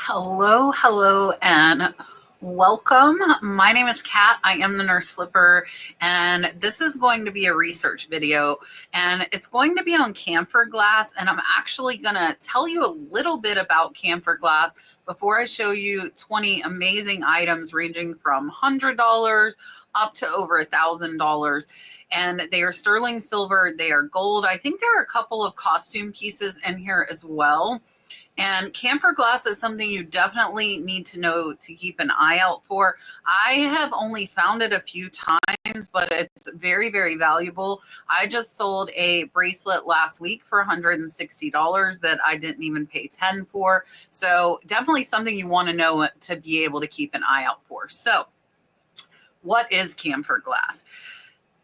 Hello, and welcome. My name is Kat. I am the Nurse Flipper, and this is going to be a research video, and it's going to be on camphor glass, and I'm actually going to tell you a little bit about camphor glass before I show you 20 amazing items ranging from $100 up to over $1,000. And they are sterling silver, they are gold. I think there are a couple of costume pieces in here as well. And camphor glass is something you definitely need to know to keep an eye out for. I have only found it a few times, but it's very, very valuable. I just sold a bracelet last week for $160 that I didn't even pay $10 for. So definitely something you want to know to be able to keep an eye out for. So what is camphor glass?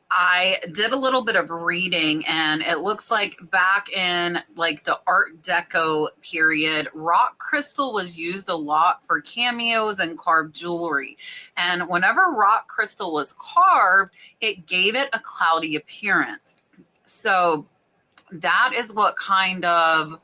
I did a little bit of reading, and it looks like back in like the Art Deco period, rock crystal was used a lot for cameos and carved jewelry. And whenever rock crystal was carved, it gave it a cloudy appearance. So that is what kind of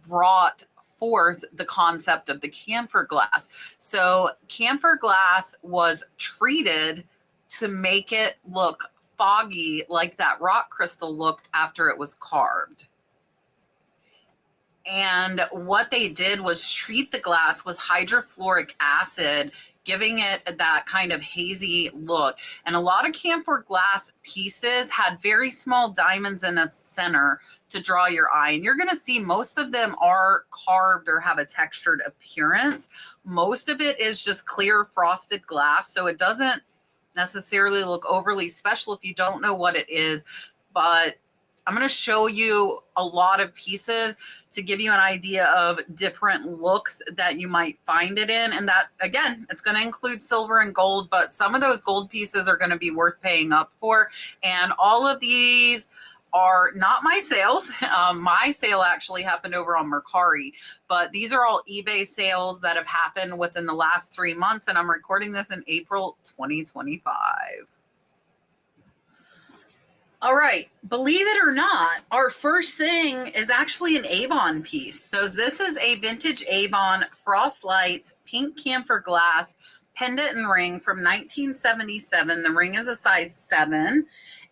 brought forth the concept of the camphor glass. So camphor glass was treated to make it look foggy like that rock crystal looked after it was carved. And what they did was treat the glass with hydrofluoric acid, giving it that kind of hazy look. And a lot of camphor glass pieces had very small diamonds in the center to draw your eye. And you're going to see most of them are carved or have a textured appearance. Most of it is just clear frosted glass, so it doesn't necessarily look overly special if you don't know what it is. But I'm going to show you a lot of pieces to give you an idea of different looks that you might find it in. And that, again, it's going to include silver and gold, but some of those gold pieces are going to be worth paying up for. And all of these are not my sales. My sale actually happened over on Mercari, but these are all eBay sales that have happened within the last 3 months, and I'm recording this in April 2025. All right, believe it or not, our first thing is actually an Avon piece. So this is a vintage Avon Frost Lights pink camphor glass pendant and ring from 1977. The ring is a size 7,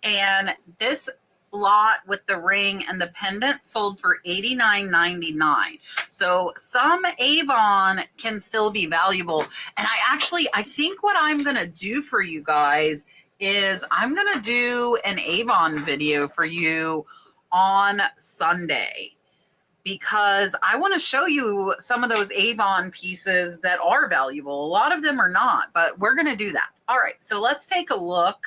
and this lot with the ring and the pendant sold for $89.99. So some Avon can still be valuable. And I think what I'm going to do for you guys is I'm going to do an Avon video for you on Sunday, because I want to show you some of those Avon pieces that are valuable. A lot of them are not, but we're going to do that. All right, so let's take a look.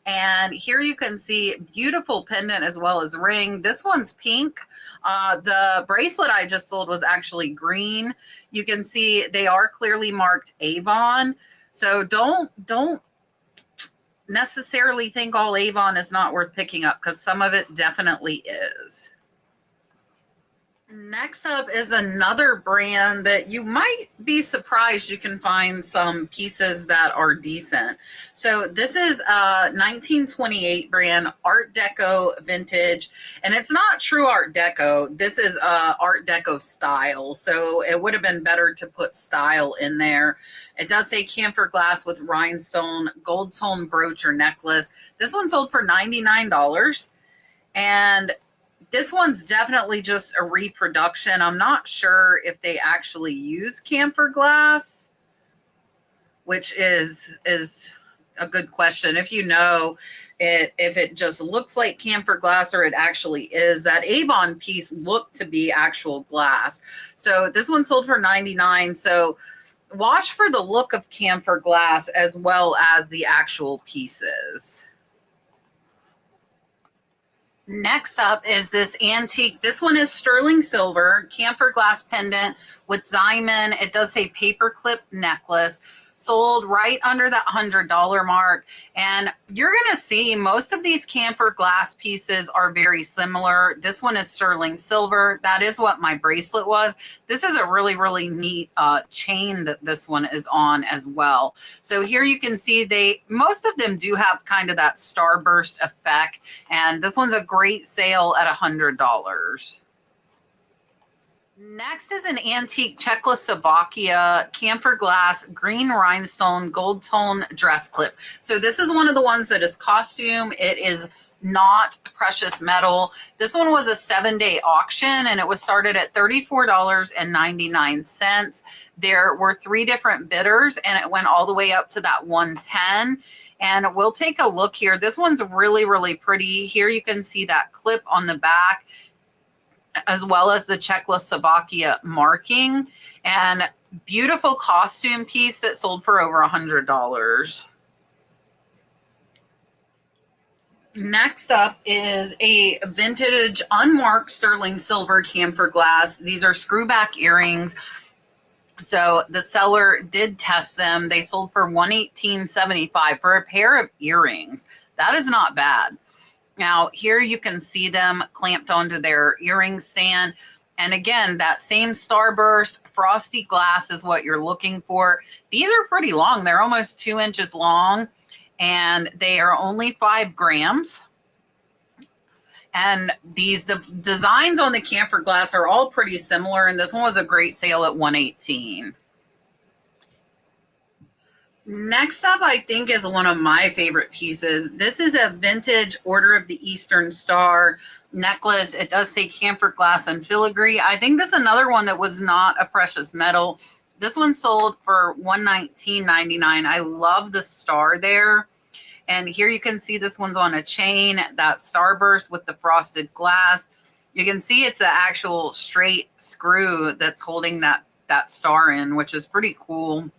And here you can see beautiful pendant as well as ring. This one's pink. The bracelet I just sold was actually green. You can see they are clearly marked Avon. So don't necessarily think all Avon is not worth picking up, because some of it definitely is. Next up is another brand that you might be surprised you can find some pieces that are decent. So this is a 1928 brand, Art Deco vintage, and it's not true Art Deco. This is Art Deco style, so it would have been better to put style in there. It does say camphor glass with rhinestone gold tone brooch or necklace. This one sold for $99, and this one's definitely just a reproduction. I'm not sure if they actually use camphor glass, which is a good question. If you know if it just looks like camphor glass or it actually is. That Avon piece looked to be actual glass. So this one sold for $99. So watch for the look of camphor glass as well as the actual pieces. Next up is this antique. This one is sterling silver, camphor glass pendant with diamond. It does say paperclip necklace. Sold right under that $100 mark. And you're going to see most of these camphor glass pieces are very similar. This one is sterling silver. That is what my bracelet was. This is a really, really neat chain that this one is on as well. So here you can see most of them do have kind of that starburst effect. And this one's a great sale at $100. Next is an antique Czechoslovakia camphor glass green rhinestone gold tone dress clip. So this is one of the ones that is costume. It is not precious metal. This one was a 7-day auction and it was started at $34.99. There were 3 different bidders and it went all the way up to that 110. And we'll take a look here. This one's really, really pretty. Here you can see that clip on the back, as well as the Czechoslovakia marking, and beautiful costume piece that sold for over $100. Next up is a vintage unmarked sterling silver camphor glass. These are screwback earrings. So the seller did test them. They sold for $118.75 for a pair of earrings. That is not bad. Now, here you can see them clamped onto their earring stand. And again, that same starburst frosty glass is what you're looking for. These are pretty long. They're almost 2 inches long, and they are only 5 grams. And these designs on the camphor glass are all pretty similar, and this one was a great sale at $118. Next up, I think, is one of my favorite pieces. This is a vintage Order of the Eastern Star necklace. It does say camphor glass and filigree. I think this is another one that was not a precious metal. This one sold for $119.99. I love the star there. And here you can see this one's on a chain, that starburst with the frosted glass. You can see it's an actual straight screw that's holding that star in, which is pretty cool.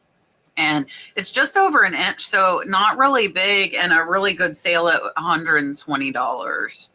And it's just over an inch, so not really big, and a really good sale at $120.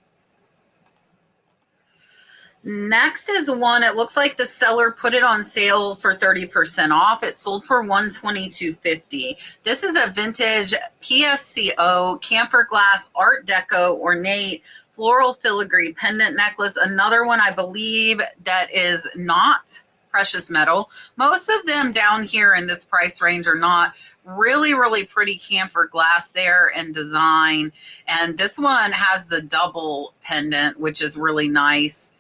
Next is one, it looks like the seller put it on sale for 30% off. It sold for $122.50. This is a vintage PSCO camphor glass Art Deco ornate floral filigree pendant necklace. Another one, I believe, that is not precious metal. Most of them down here in this price range are not. Really, really pretty camphor glass there and design. And this one has the double pendant, which is really nice.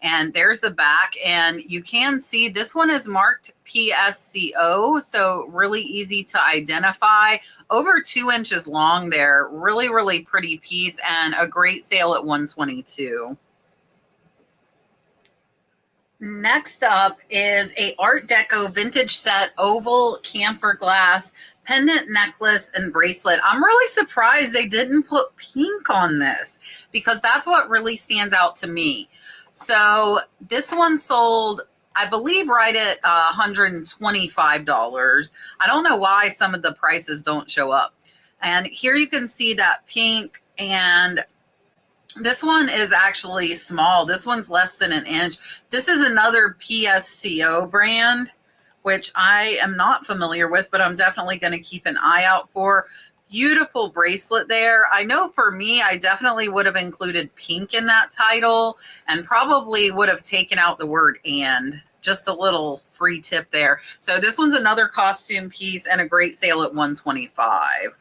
And there's the back, and you can see this one is marked PSCO, so really easy to identify. Over 2 inches long there. Really, really pretty piece, and a great sale at $122. Next up is a Art Deco vintage set oval camphor glass pendant necklace and bracelet. I'm really surprised they didn't put pink on this, because that's what really stands out to me. So this one sold, I believe, right at $125. I don't know why some of the prices don't show up. And here you can see that pink, and this one is actually small. This one's less than an inch. This is another PSCO brand, which I am not familiar with, but I'm definitely going to keep an eye out for. Beautiful bracelet there. I know for me, I definitely would have included pink in that title and probably would have taken out the word "and." Just a little free tip there. So this one's another costume piece and a great sale at $125.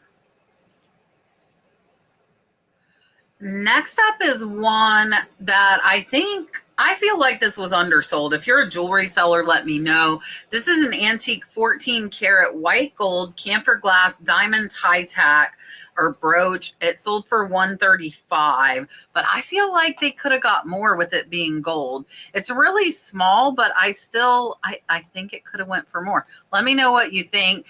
Next up is one that I feel like this was undersold. If you're a jewelry seller, let me know. This is an antique 14-karat white gold camphor glass diamond high tack or brooch. It sold for $135, but I feel like they could have got more with it being gold. It's really small, but I think it could have went for more. Let me know what you think.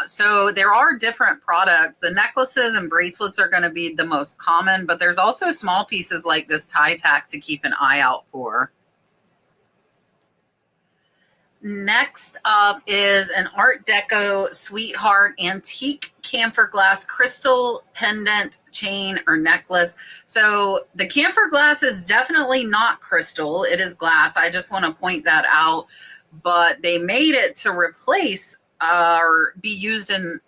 So there are different products. The necklaces and bracelets are going to be the most common, but there's also small pieces like this tie tack to keep an eye out for. Next up is an Art Deco Sweetheart antique camphor glass crystal pendant chain or necklace. So the camphor glass is definitely not crystal. It is glass. I just want to point that out. But they made it to replace or be used in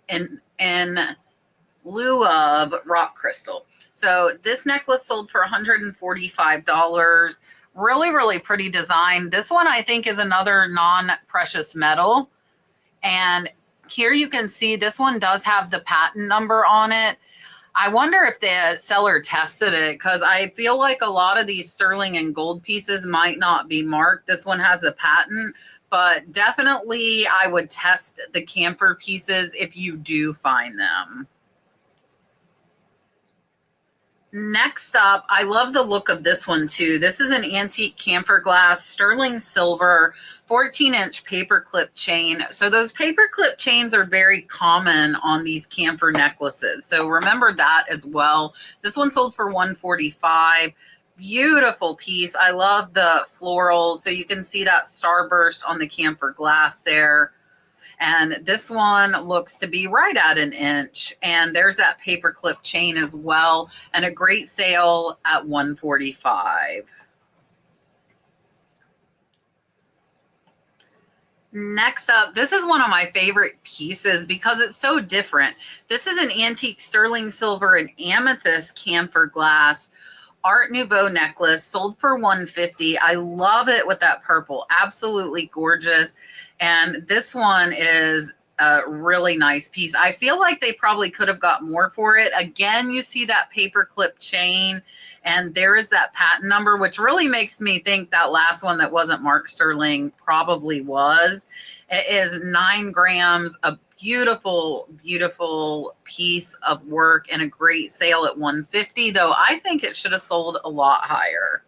lieu of rock crystal. So this necklace sold for $145. Really, really pretty design. This one, I think, is another non-precious metal. And here you can see this one does have the patent number on it. I wonder if the seller tested it, because I feel like a lot of these sterling and gold pieces might not be marked. This one has a patent, but definitely I would test the camphor pieces if you do find them. Next up, I love the look of this one too. This is an antique camphor glass, sterling silver, 14-inch paperclip chain. So those paperclip chains are very common on these camphor necklaces. So remember that as well. This one sold for $145. Beautiful piece. I love the florals. So you can see that starburst on the camphor glass there. And this one looks to be right at an inch. And there's that paperclip chain as well. And a great sale at $145. Next up, this is one of my favorite pieces because it's so different. This is an antique sterling silver and amethyst camphor glass Art Nouveau necklace, sold for $150. I love it with that purple. Absolutely gorgeous. And this one is a really nice piece. I feel like they probably could have got more for it. Again, you see that paperclip chain, and there is that patent number, which really makes me think that last one that wasn't marked sterling probably was. It is 9 grams, a beautiful, beautiful piece of work, and a great sale at $150, though I think it should have sold a lot higher.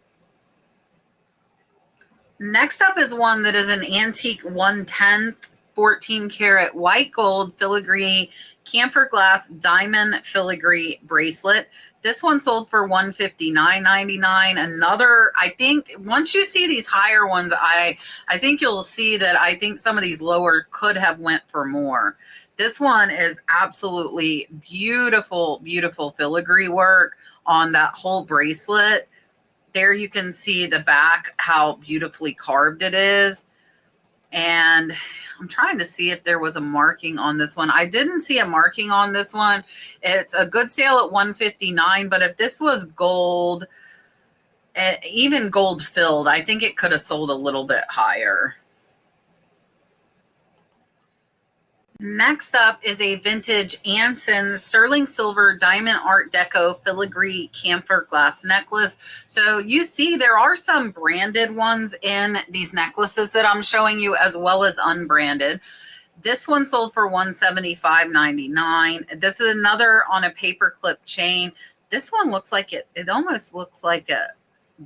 Next up is one that is an antique 1/10 14 karat white gold filigree camphor glass diamond filigree bracelet. This one sold for $159.99. Another, I think once you see these higher ones, I think you'll see that I think some of these lower could have went for more. This one is absolutely beautiful, beautiful filigree work on that whole bracelet. There you can see the back, how beautifully carved it is. And I'm trying to see if there was a marking on this one. I didn't see a marking on this one. It's a good sale at $159, but if this was gold, even gold filled, I think it could have sold a little bit higher. Next up is a vintage Anson sterling silver diamond Art Deco filigree camphor glass necklace. So you see there are some branded ones in these necklaces that I'm showing you, as well as unbranded. This one sold for $175.99. This is another on a paperclip chain. This one looks like it almost looks like a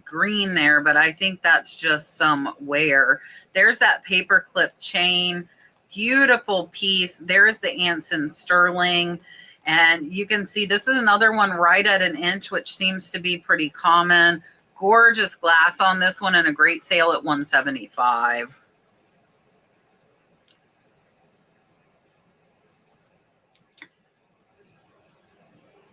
green there, but I think that's just some wear. There's that paperclip chain. Beautiful piece. There's the Anson sterling. And you can see this is another one right at an inch, which seems to be pretty common. Gorgeous glass on this one, and a great sale at $175.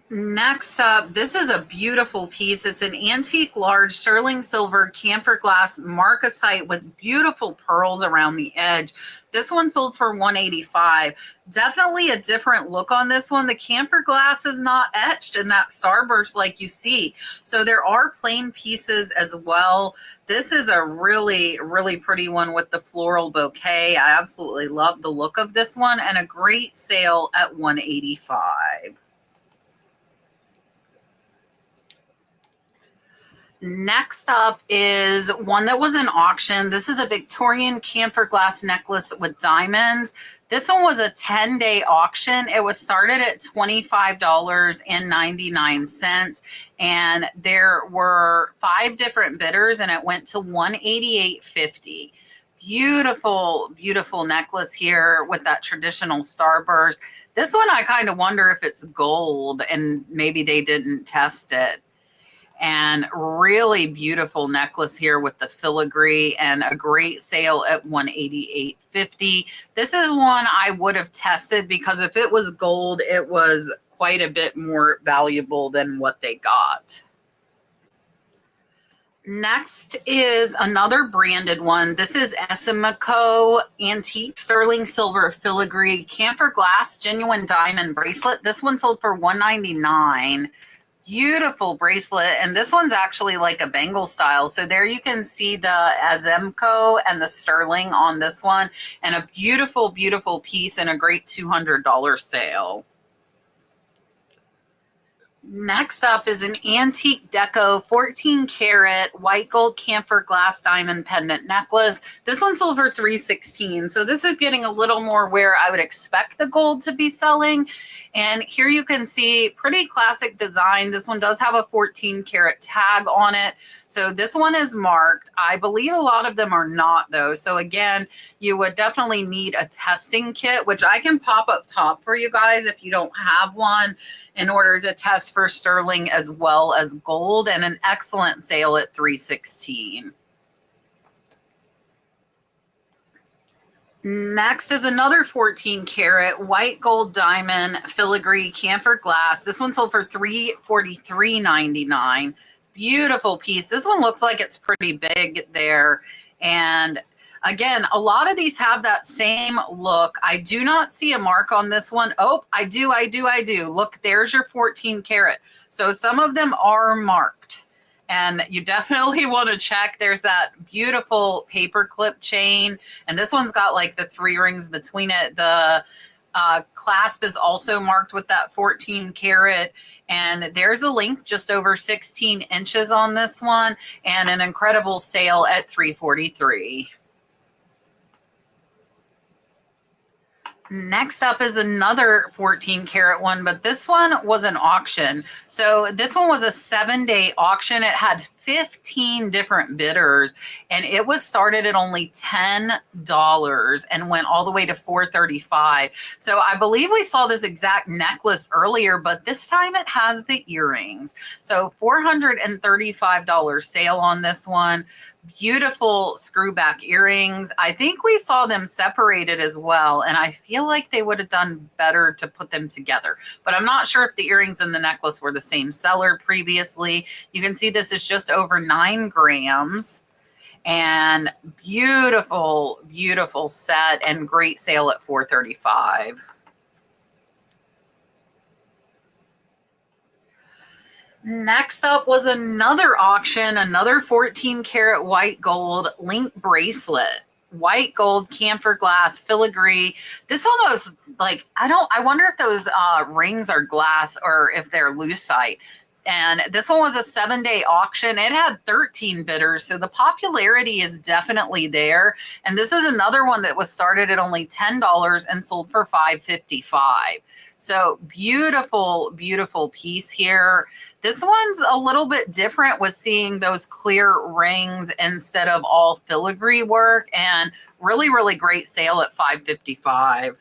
Next up, this is a beautiful piece. It's an antique large sterling silver camphor glass marcasite with beautiful pearls around the edge. This one sold for $185. Definitely a different look on this one. The camphor glass is not etched in that starburst like you see. So there are plain pieces as well. This is a really, really pretty one with the floral bouquet. I absolutely love the look of this one, and a great sale at $185. Next up is one that was in auction. This is a Victorian camphor glass necklace with diamonds. This one was a 10-day auction. It was started at $25.99, and there were 5 different bidders, and it went to $188.50. Beautiful, beautiful necklace here with that traditional starburst. This one, I kind of wonder if it's gold and maybe they didn't test it. And really beautiful necklace here with the filigree, and a great sale at $188.50. This is one I would have tested, because if it was gold, it was quite a bit more valuable than what they got. Next is another branded one. This is Essimico Antique Sterling Silver Filigree Camphor Glass Genuine Diamond Bracelet. This one sold for $199. Beautiful bracelet, and this one's actually like a bangle style. So there you can see the Essimico and the sterling on this one, and a beautiful, beautiful piece, and a great $200 sale. Next up is an antique deco 14 karat white gold camphor glass diamond pendant necklace. This one sold for $316. So this is getting a little more where I would expect the gold to be selling. And here you can see pretty classic design. This one does have a 14 karat tag on it. So this one is marked. I believe a lot of them are not though. So again, you would definitely need a testing kit, which I can pop up top for you guys if you don't have one, in order to test for sterling as well as gold, and an excellent sale at $316. Next is another 14 karat white gold diamond filigree camphor glass. This one sold for $343.99. Beautiful piece. This one looks like it's pretty big there. And again, a lot of these have that same look. I do not see a mark on this one. Oh, I do. Look, there's your 14 karat. So some of them are marked. And you definitely want to check. There's that beautiful paper clip chain. And this one's got like the 3 rings between it. The clasp is also marked with that 14 karat. And there's a length just over 16 inches on this one. And an incredible sale at $343. Next up is another 14 karat one, but this one was an auction. So this one was a 7-day auction. It had 15 different bidders, and it was started at only $10 and went all the way to $435. So I believe we saw this exact necklace earlier, but this time it has the earrings. So $435 sale on this one. Beautiful screwback earrings. I think we saw them separated as well, and I feel like they would have done better to put them together, but I'm not sure if the earrings and the necklace were the same seller previously. You can see this is just over 9 grams, and beautiful set, and great sale at $435. Next up was another auction, another 14 karat white gold link bracelet. White gold camphor glass filigree. This almost like, I wonder if those rings are glass or if they're lucite. And this one was a 7-day auction. It had 13 bidders, so the popularity is definitely there. And this is another one that was started at only $10 and sold for $555. So beautiful piece here. This one's a little bit different with seeing those clear rings instead of all filigree work, and really great sale at $555.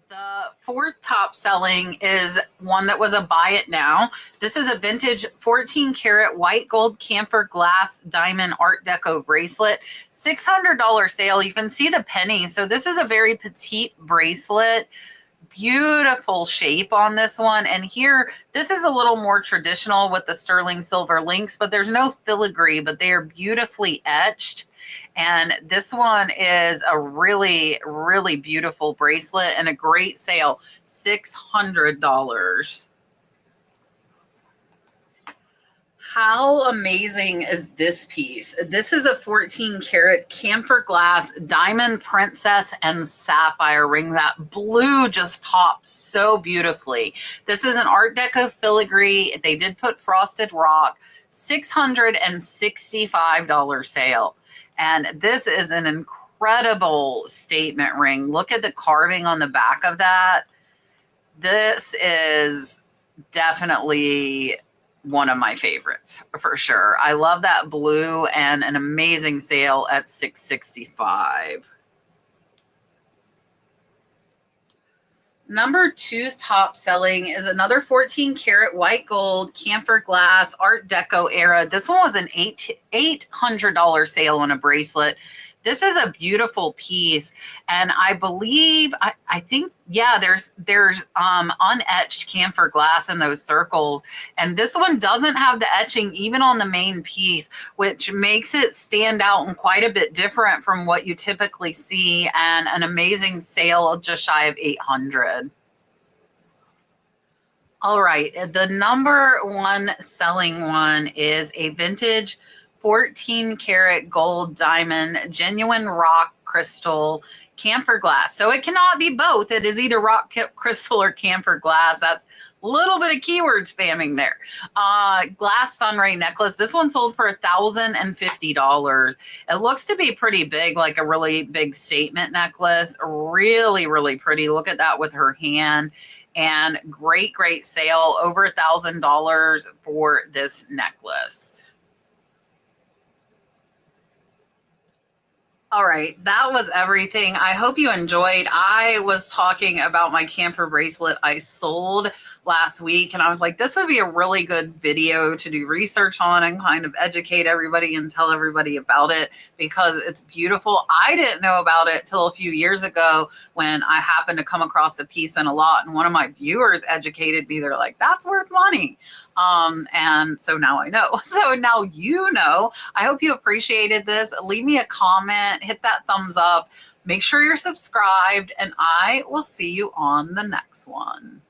The fourth top selling is one that was a buy it now. This is a vintage 14 karat white gold camphor glass diamond Art Deco bracelet. $600 sale. You can see the penny. So this is a very petite bracelet. Beautiful shape on this one. And here, this is a little more traditional with the sterling silver links, but there's no filigree, but they are beautifully etched. And this one is a really beautiful bracelet and a great sale, $600. How amazing is this piece? This is a 14 karat camphor glass diamond princess and sapphire ring. That blue just popped so beautifully. This is an Art Deco filigree. They did put frosted rock. $665 sale. And this is an incredible statement ring. Look at the carving on the back of that. This is definitely one of my favorites for sure. I love that blue, and an amazing sale at $665. Number 2 top selling is another 14 karat white gold camphor glass Art Deco era. This one was an $800 sale on a bracelet. This is a beautiful piece, and I believe, I think, yeah, there's unetched camphor glass in those circles, and this one doesn't have the etching even on the main piece, which makes it stand out and quite a bit different from what you typically see, and an amazing sale just shy of $800. All right, the number 1 selling one is a vintage 14 karat gold diamond, genuine rock crystal, camphor glass. So it cannot be both. It is either rock crystal or camphor glass. That's a little bit of keyword spamming there. Glass sunray necklace. This one sold for $1,050. It looks to be pretty big, like a really big statement necklace. Really, really pretty. Look at that with her hand. And great, great sale. Over $1,000 for this necklace. All right, that was everything. I hope you enjoyed. I was talking about my camphor bracelet I sold last week, and I was like, this would be a really good video to do research on and kind of educate everybody and tell everybody about it because it's beautiful. I didn't know about it till a few years ago when I happened to come across a piece in a lot, and one of my viewers educated me. They're like, that's worth money. And so now I know. So now you know. I hope you appreciated this. Leave me a comment, hit that thumbs up, make sure you're subscribed, and I will see you on the next one.